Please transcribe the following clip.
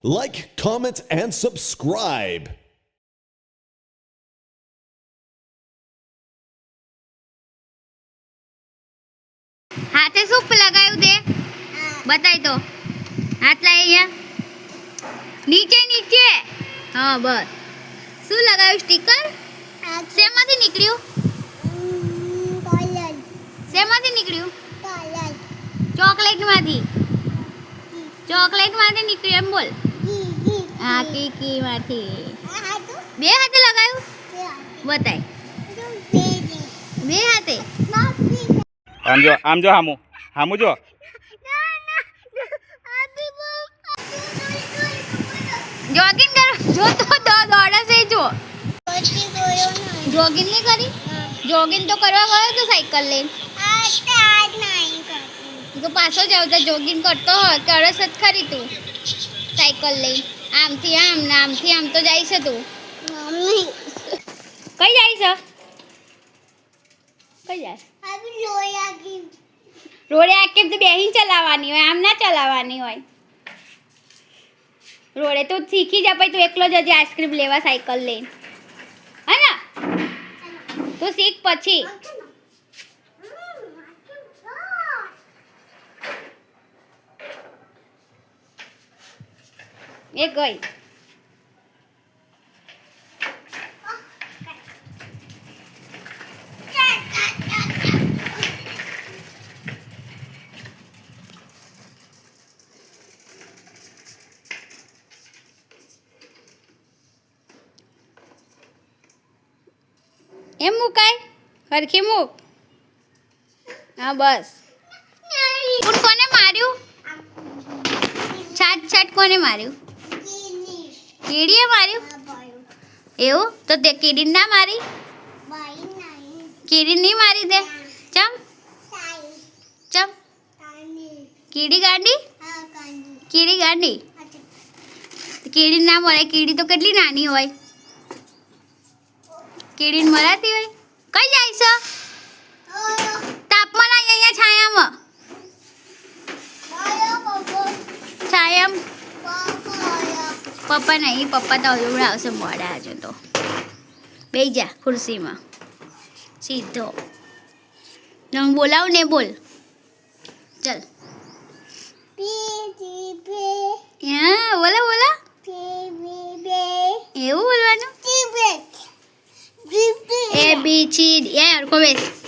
Like, comment, and subscribe. હાથે શું લગાવ્યું તે બતાય તો હાથ લાય અહીંયા નીચે નીચે હા બસ શું લગાવ્યું સ્ટીકર શેમાંથી નીકળ્યું શેમાંથી નીકળ્યું ચોકલેટમાંથી નીકળ્યું એમ બોલ હા કીકીમાંથી બે હાથે લગાવ્યું બતાય બે હાથે આમ જો હામું જો જોગિંગ કરો જો તો દોડે છે જો જોગિંગ નહીં કરી જોગિંગ તો કરવા ગયો તો સાયકલ લઈને તો પાછો જ આવતા જોગિંગ કરતો હોય કરસ જ ખરી તું સાયકલ લઈને આમથી આમ ને આમથી આમ તો જાય છે તું કઈ જાય છે કઈ જાય રોડે આકે તો બેહીને ચલાવવાની હોય આમ ના ચલાવવાની હોય રોડે તો શીખી જા પછી તું એકલો જ હજી આઈસ્ક્રીમ લેવા સાયકલ લઈને હે ને તું શીખ પછી એ ગઈ એમ મુકાય હરખી મૂક હા બસ કોને માર્યું છાટ કોને માર્યું કીડીએ માર્યું એવું તો તે કીડી ના મારી કીડી નહીં મારી દે ચમ કીડી ગાંડી કીડી ના મરાય કીડી તો કેટલી નાની હોય કીડીને મરાતી હોય કઈ જાય છે તાપમાન અહીંયા છાયામ પપ્પા નહીં પપ્પા તો હજુ આવશે મોડા હજુ તો બેસી જા ખુરશીમાં સીધો હું બોલાવ ને બોલ ચલ હા બોલા એવું બોલવાનું એ બી સી ડી એ હરખો બેસ